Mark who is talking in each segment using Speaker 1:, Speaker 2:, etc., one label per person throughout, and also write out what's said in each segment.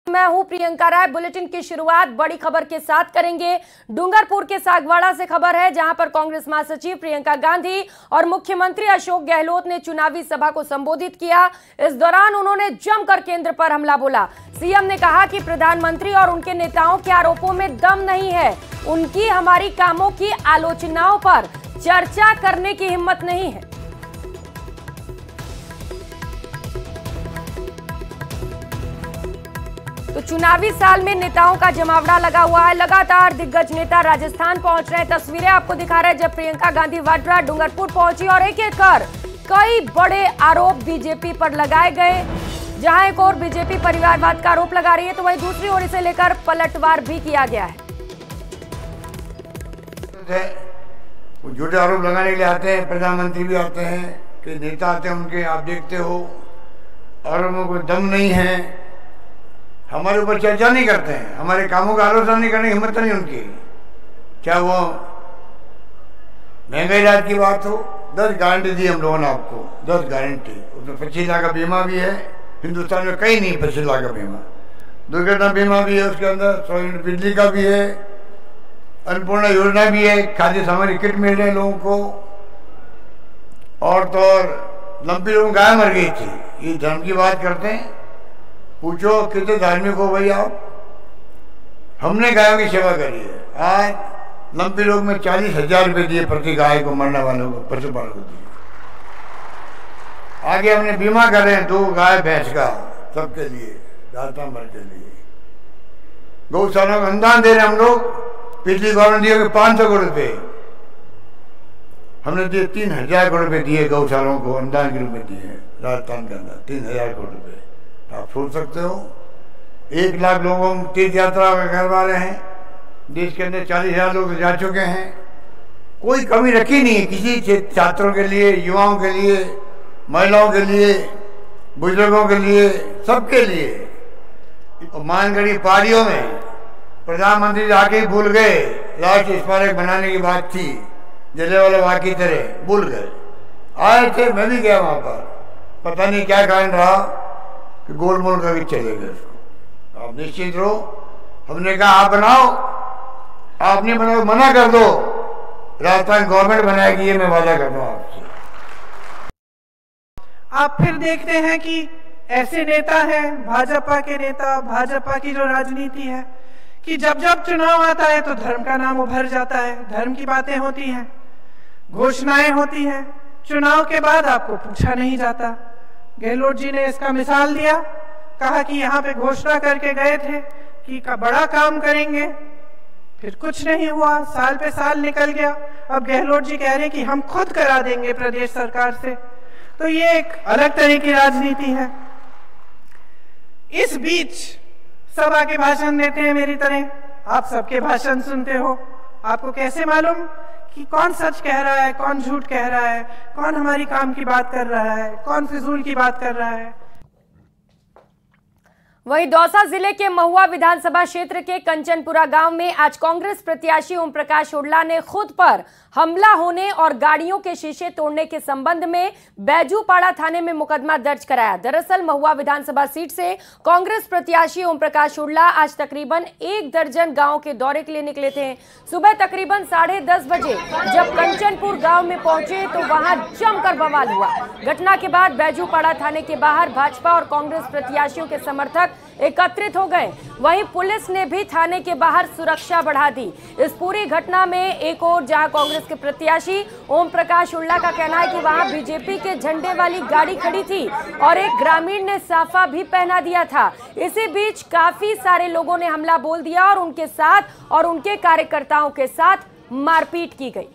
Speaker 1: मैं हूं प्रियंका राय। बुलेटिन की शुरुआत बड़ी खबर के साथ करेंगे। डूंगरपुर के सागवाड़ा से खबर है, जहां पर कांग्रेस महासचिव प्रियंका गांधी और मुख्यमंत्री अशोक गहलोत ने चुनावी सभा को संबोधित किया। इस दौरान उन्होंने जमकर केंद्र पर हमला बोला। सीएम ने कहा कि प्रधानमंत्री और उनके नेताओं के आरोपों में दम नहीं है, उनकी हमारी कामों की आलोचनाओं पर चर्चा करने की हिम्मत नहीं है। तो चुनावी साल में नेताओं का जमावड़ा लगा हुआ है। लगातार दिग्गज नेता राजस्थान पहुंच रहे हैं। तस्वीरें आपको दिखा रहे हैं जब प्रियंका गांधी वाड्रा डूंगरपुर पहुंची और एक एक कर कई बड़े आरोप बीजेपी पर लगाए गए। जहां एक और बीजेपी परिवारवाद का आरोप लगा रही है, तो वहीं दूसरी ओर इसे लेकर पलटवार भी किया गया है।
Speaker 2: झूठे आरोप लगाने के लिए आते हैं, प्रधानमंत्री भी आते हैं, कि नेता आते हैं उनके, आप देखते हो, और कोई दम नहीं है, हमारे ऊपर चर्चा नहीं करते हैं, हमारे कामों का आलोचना नहीं करने की हिम्मत नहीं उनकी। चाहे वो महंगाई राहत की बात हो, 10 गारंटी दी हम लोगों ने आपको, 10 गारंटी। उसमें 25 लाख का बीमा भी है, हिंदुस्तान में कहीं नहीं 25 लाख का बीमा। दुर्घटना बीमा भी है उसके अंदर, 100 यूनिट बिजली का भी है, अन्नपूर्णा योजना भी है, खाद्य सामग्री किट मिल रहे हैं लोगों को। और तो और लंबी लोगों गाय मर गई थी। ये धर्म की बात करते हैं, पूछो कितने धार्मिक हो भाई आप। हमने गायों की सेवा करी है। आज लंबी लोग में 40,000 रुपये दिए प्रति गाय को, मरने वालों को, पशुपालन को दिए। आगे हमने बीमा कर रहे हैं 2 गाय भैंस का, सबके लिए, राजस्थान भर के लिए। गौशाला को अनुदान दे रहे हैं हम लोग। पिछली गवर्नमेंट दिए 500 करोड़ रुपये, हमने दिए 3,000 करोड़ रुपये दिए गौशालाओं को, अनुदान के रूप में दिए राजस्थान के अंदर 3,000 करोड़ रुपये। आप सोच सकते हो, 1 लाख लोगों को तीर्थ यात्रा करवा रहे हैं। देश के अंदर 40,000 लोग जा चुके हैं। कोई कमी रखी नहीं है किसी छात्रों के लिए, युवाओं के लिए, महिलाओं के लिए, बुजुर्गों के लिए, सबके लिए। मानगढ़ी पहाड़ियों में प्रधानमंत्री आके ही भूल गए, राष्ट्रीय स्मारक बनाने की बात थी, जलियांवाला बाग की तरह भूल गए। आए थे, मैं भी गया वहां पर, पता नहीं क्या कारण रहा कि गोलमोल करके चले गए उसको। आप निश्चित रहो, हमने कहा आप बनाओ, आप नहीं बनाओ मना कर दो, राजस्थान गवर्नमेंट बनाएगी, ये मैं वादा कर रहा हूं आपसे।
Speaker 3: आप फिर देखते हैं कि ऐसे नेता हैं, भाजपा के नेता, भाजपा की जो राजनीति है, कि जब जब चुनाव आता है तो धर्म का नाम उभर जाता है, धर्म की बातें होती हैं, घोषणाएं होती हैं, चुनाव के बाद आपको पूछा नहीं जाता। गहलोत जी ने इसका मिसाल दिया, कहा कि यहाँ पे घोषणा करके गए थे कि बड़ा काम करेंगे, फिर कुछ नहीं हुआ, साल पे साल निकल गया। अब गहलोत जी कह रहे हैं कि हम खुद करा देंगे प्रदेश सरकार से। तो ये एक अलग तरह की राजनीति है। इस बीच सब आके भाषण देते हैं मेरी तरह, आप सबके भाषण सुनते हो। आपको कैसे मालूम कि कौन सच कह रहा है, कौन झूठ कह रहा है, कौन हमारी काम की बात कर रहा है, कौन फिजूल की बात कर रहा है।
Speaker 1: वहीं दौसा जिले के महुआ विधानसभा क्षेत्र के कंचनपुरा गांव में आज कांग्रेस प्रत्याशी ओम प्रकाश हुड्डा ने खुद पर हमला होने और गाड़ियों के शीशे तोड़ने के संबंध में बैजूपाड़ा थाने में मुकदमा दर्ज कराया। दरअसल महुआ विधानसभा सीट से कांग्रेस प्रत्याशी ओम प्रकाश हुड्डा आज तकरीबन 1 दर्जन गांव के दौरे के लिए निकले थे। सुबह तकरीबन 10:30 बजे जब कंचनपुर गांव में पहुंचे तो वहां जमकर बवाल हुआ। घटना के बाद बैजूपाड़ा थाने के बाहर भाजपा और कांग्रेस प्रत्याशियों के समर्थक एकत्रित हो गए। वहीं पुलिस ने भी थाने के बाहर सुरक्षा बढ़ा दी। इस पूरी घटना में एक और जहां कांग्रेस के प्रत्याशी ओम प्रकाश हुड्डा का कहना है कि वहां बीजेपी के झंडे वाली गाड़ी खड़ी थी और एक ग्रामीण ने साफा भी पहना दिया था। इसी बीच काफी सारे लोगों ने हमला बोल दिया और उनके साथ और उनके कार्यकर्ताओं के साथ मारपीट की गई।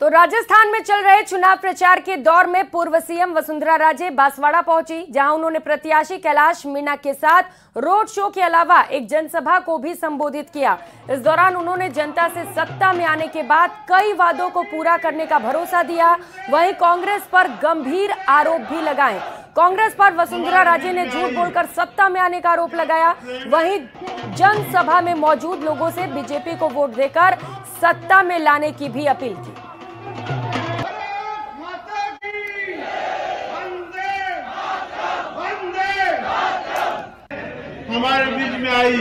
Speaker 1: तो राजस्थान में चल रहे चुनाव प्रचार के दौर में पूर्व सीएम वसुंधरा राजे बांसवाड़ा पहुंची, जहां उन्होंने प्रत्याशी कैलाश मीणा के साथ रोड शो के अलावा एक जनसभा को भी संबोधित किया। इस दौरान उन्होंने जनता से सत्ता में आने के बाद कई वादों को पूरा करने का भरोसा दिया। वहीं कांग्रेस पर गंभीर आरोप भी लगाए। कांग्रेस पर वसुंधरा राजे ने झूठ बोलकर सत्ता में आने का आरोप लगाया। वहीं जनसभा में मौजूद लोगों से बीजेपी को वोट देकर सत्ता में लाने की भी अपील की।
Speaker 4: हमारे बीच में आई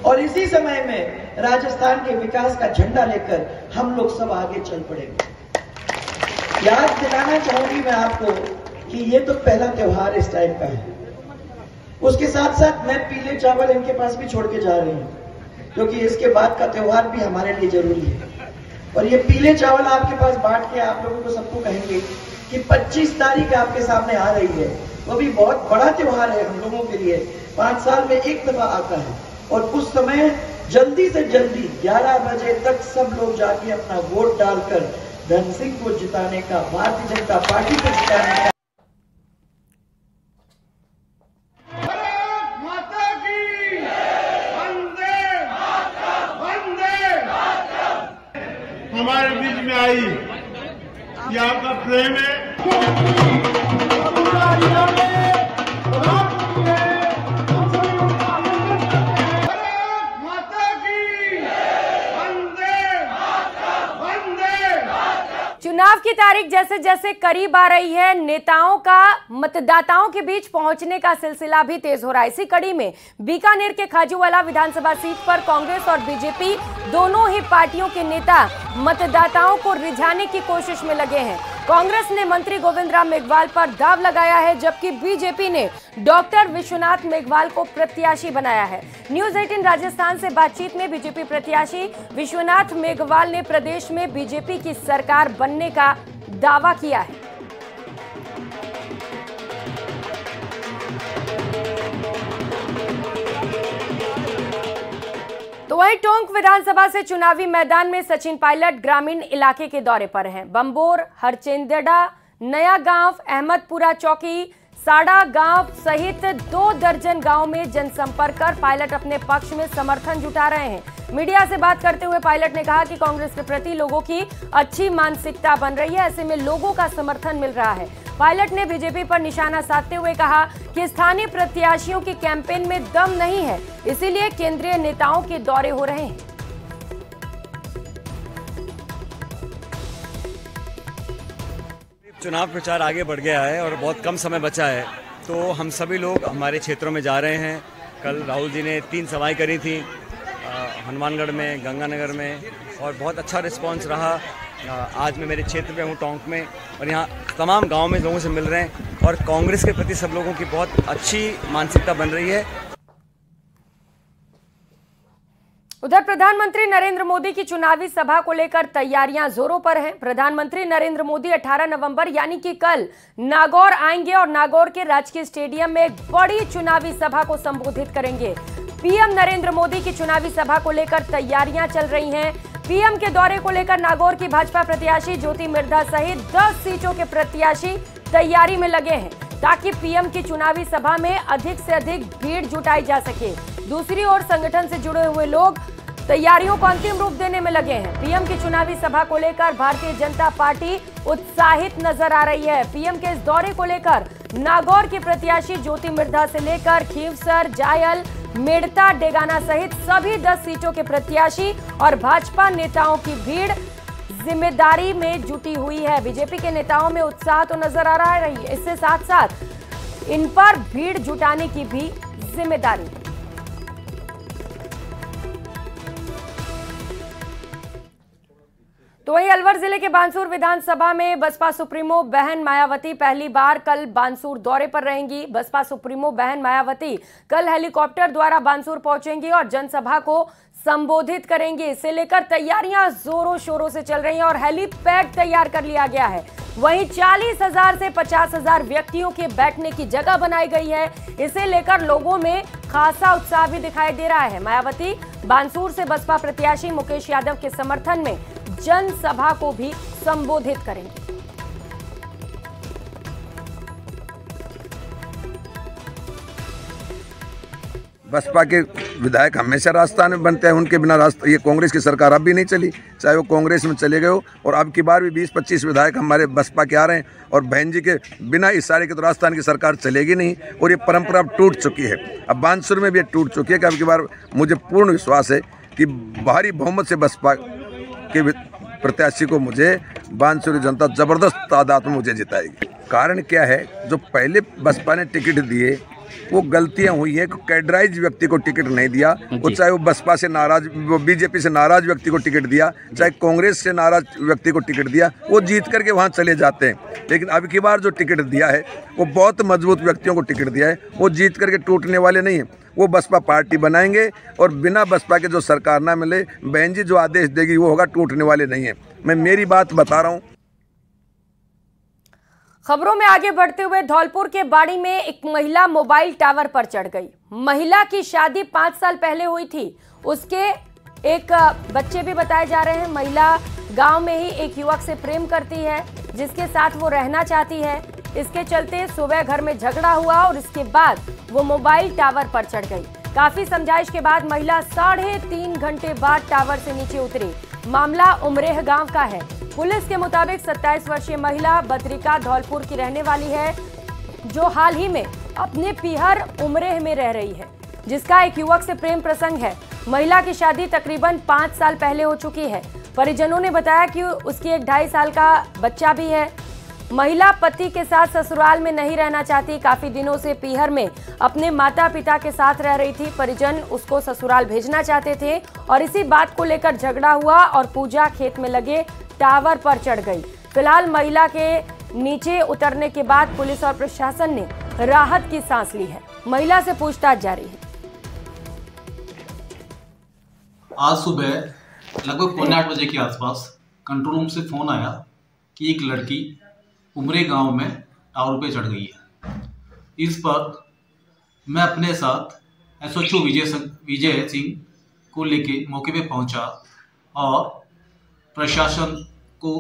Speaker 5: और इसी समय में राजस्थान के विकास का झंडा लेकर हम लोग सब आगे चल पड़ेंगे। याद दिलाना चाहूंगी मैं आपको कि ये तो पहला त्योहार इस टाइप का है। उसके साथ साथ मैं पीले चावल इनके पास भी छोड़ के जा रही हूँ, क्योंकि इसके बाद का त्योहार भी हमारे लिए जरूरी है। और ये पीले चावल आपके पास बांट के आप लोगों को सबको कहेंगे कि 25 तारीख आपके सामने आ रही है। वो भी बहुत बड़ा त्योहार है हम लोगों के लिए, 5 साल में एक दफा आता है। और उस समय जल्दी से जल्दी 11 बजे तक सब लोग जाके अपना वोट डालकर धन सिंह को जिताने का, भारतीय जनता पार्टी को जिताने का।
Speaker 4: हमारे बीच में आई, ये आपका प्रेम है।
Speaker 1: चुनाव की तारीख जैसे जैसे करीब आ रही है, नेताओं का मतदाताओं के बीच पहुंचने का सिलसिला भी तेज हो रहा है। इसी कड़ी में बीकानेर के खाजूवाला विधानसभा सीट पर कांग्रेस और बीजेपी दोनों ही पार्टियों के नेता मतदाताओं को रिझाने की कोशिश में लगे हैं। कांग्रेस ने मंत्री गोविंद राम मेघवाल पर दाव लगाया है, जबकि बीजेपी ने डॉक्टर विश्वनाथ मेघवाल को प्रत्याशी बनाया है। न्यूज 18 राजस्थान से बातचीत में बीजेपी प्रत्याशी विश्वनाथ मेघवाल ने प्रदेश में बीजेपी की सरकार बनने का दावा किया है। तो वहीं टोंक विधानसभा से चुनावी मैदान में सचिन पायलट ग्रामीण इलाके के दौरे पर हैं। बंबोर, हरचेंदड़ा, नया गांव, अहमदपुरा चौकी, साड़ा गांव सहित 2 दर्जन गांव में जनसंपर्क कर पायलट अपने पक्ष में समर्थन जुटा रहे हैं। मीडिया से बात करते हुए पायलट ने कहा कि कांग्रेस के प्रति लोगों की अच्छी मानसिकता बन रही है, ऐसे में लोगों का समर्थन मिल रहा है। पायलट ने बीजेपी पर निशाना साधते हुए कहा कि स्थानीय प्रत्याशियों की कैंपेन में दम नहीं है, इसीलिए केंद्रीय नेताओं के दौरे हो रहे हैं।
Speaker 6: चुनाव प्रचार आगे बढ़ गया है और बहुत कम समय बचा है, तो हम सभी लोग हमारे क्षेत्रों में जा रहे हैं। कल राहुल जी ने 3 सभाएं करी थी, हनुमानगढ़ में, गंगानगर में, और बहुत अच्छा रिस्पांस रहा। आज मैं मेरे क्षेत्र में हूँ टोंक में, और यहाँ तमाम गांव में लोगों से मिल रहे हैं और कांग्रेस के प्रति सब लोगों की बहुत अच्छी मानसिकता बन रही है।
Speaker 1: उधर प्रधानमंत्री नरेंद्र मोदी की चुनावी सभा को लेकर तैयारियां जोरों पर हैं। प्रधानमंत्री नरेंद्र मोदी 18 नवंबर यानी कि कल नागौर आएंगे और नागौर के राजकीय स्टेडियम में एक बड़ी चुनावी सभा को संबोधित करेंगे। पीएम नरेंद्र मोदी की चुनावी सभा को लेकर तैयारियां चल रही हैं। पीएम के दौरे को लेकर नागौर की भाजपा प्रत्याशी ज्योति मिर्धा सहित 10 सीटों के प्रत्याशी तैयारी में लगे हैं, ताकि पीएम की चुनावी सभा में अधिक से अधिक भीड़ जुटाई जा सके। दूसरी ओर संगठन से जुड़े हुए लोग तैयारियों को अंतिम रूप देने में लगे हैं। पीएम की चुनावी सभा को लेकर भारतीय जनता पार्टी उत्साहित नजर आ रही है। पीएम के इस दौरे को लेकर नागौर की प्रत्याशी ज्योति मिर्धा से लेकर खीवसर, जायल, मेड़ता, डेगाना सहित सभी 10 सीटों के प्रत्याशी और भाजपा नेताओं की भीड़ जिम्मेदारी में जुटी हुई है। बीजेपी के नेताओं में उत्साह तो नजर आ रहा है, इससे साथ साथ इन पर भीड़ जुटाने की भी जिम्मेदारी है। तो वहीं अलवर जिले के बानसूर विधानसभा में बसपा सुप्रीमो बहन मायावती पहली बार कल बानसूर दौरे पर रहेंगी। बसपा सुप्रीमो बहन मायावती कल हेलीकॉप्टर द्वारा बानसूर पहुंचेंगी और जनसभा को संबोधित करेंगे। इसे लेकर तैयारियां जोरों शोरों से चल रही हैं और हेलीपैड तैयार कर लिया गया है। वहीं 40,000 से 50,000 व्यक्तियों के बैठने की जगह बनाई गई है। इसे लेकर लोगों में खासा उत्साह भी दिखाई दे रहा है। मायावती बानसूर से बसपा प्रत्याशी मुकेश यादव के समर्थन में जनसभा को भी संबोधित करेंगे।
Speaker 7: बसपा के विधायक हमेशा राजस्थान में बनते हैं, उनके बिना ये कांग्रेस की सरकार अब भी नहीं चली, चाहे वो कांग्रेस में चले गए हो। और अब की बार भी 20-25 विधायक हमारे बसपा के आ रहे हैं और बहन जी के बिना इशारे के तो राजस्थान की सरकार चलेगी नहीं। और ये परंपरा अब टूट चुकी है, अब बानसूर में भी टूट चुकी है कि अब की बार मुझे पूर्ण विश्वास है कि भारी बहुमत से बसपा के प्रत्याशी को मुझे बानसूर जनता जबरदस्त तादाद में मुझे जिताएगी। कारण क्या है, जो पहले बसपा ने टिकट दिए वो गलतियां हुई है। कैडराइज व्यक्ति को टिकट नहीं दिया, वो चाहे वो बसपा से नाराज, वो बीजेपी से नाराज व्यक्ति को टिकट दिया, चाहे कांग्रेस से नाराज व्यक्ति को टिकट दिया, वो जीत करके वहां चले जाते हैं। लेकिन अब की बार जो टिकट दिया है वो बहुत मजबूत व्यक्तियों को टिकट दिया है, वो जीत करके टूटने वाले नहीं है। वो बसपा पार्टी बनाएंगे और बिना बसपा के जो सरकार ना मिले, बहन जी जो आदेश देगी वो होगा, टूटने वाले नहीं है। मैं मेरी बात बता रहा हूँ।
Speaker 1: खबरों में आगे बढ़ते हुए धौलपुर के बाड़ी में एक महिला मोबाइल टावर पर चढ़ गई। महिला की शादी 5 साल पहले हुई थी, उसके एक बच्चे भी बताए जा रहे हैं। महिला गांव में ही एक युवक से प्रेम करती है जिसके साथ वो रहना चाहती है। इसके चलते सुबह घर में झगड़ा हुआ और इसके बाद वो मोबाइल टावर पर चढ़ गई। काफी समझाइश के बाद महिला 3.5 घंटे बाद टावर से नीचे उतरी। मामला उमरेह गांव का है। पुलिस के मुताबिक 27 वर्षीय महिला बद्रिका धौलपुर की रहने वाली है, जो हाल ही में अपने पीहर उमरेह में रह रही है, जिसका एक युवक से प्रेम प्रसंग है। महिला की शादी तकरीबन 5 साल पहले हो चुकी है। परिजनों ने बताया कि उसकी एक 2.5 साल का बच्चा भी है। महिला पति के साथ ससुराल में नहीं रहना चाहती, काफी दिनों से पीहर में अपने माता पिता के साथ रह रही थी। परिजन उसको ससुराल भेजना चाहते थे और इसी बात को लेकर झगड़ा हुआ और पूजा खेत में लगे टावर पर चढ़ गई। फिलहाल महिला के नीचे उतरने के बाद पुलिस और प्रशासन ने राहत की सांस ली है। महिला से पूछताछ जारी है।
Speaker 8: आज सुबह लगभग 7:45 बजे के आसपास कंट्रोल रूम से फोन आया कि एक लड़की उमरे गांव में टावर पे चढ़ गई है। इस पर मैं अपने साथ एसएचओ विजय सिंह को लेके मौके पे पहुंचा और प्रशासन को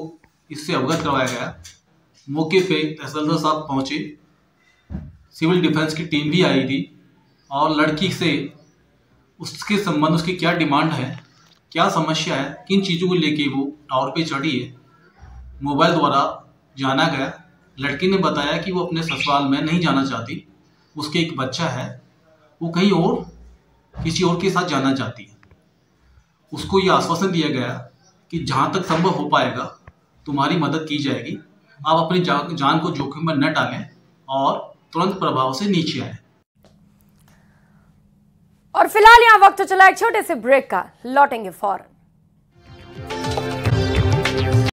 Speaker 8: इससे अवगत करवाया गया। मौके पे तहसीलदार साहब पहुंचे, सिविल डिफेंस की टीम भी आई थी और लड़की से उसके संबंध, उसकी क्या डिमांड है, क्या समस्या है, किन चीज़ों को लेके वो टावर पे चढ़ी है, मोबाइल द्वारा जाना गया। लड़की ने बताया कि वो अपने ससुराल में नहीं जाना चाहती, उसके एक बच्चा है, वो कहीं और किसी और के साथ जाना चाहती है। उसको ये आश्वासन दिया गया कि जहाँ तक संभव हो पाएगा तुम्हारी मदद की जाएगी, आप अपनी जान को जोखिम में न डालें और तुरंत प्रभाव से नीचे आए।
Speaker 1: और फिलहाल यहाँ वक्त चला एक छोटे से ब्रेक का, लौटेंगे फौरन।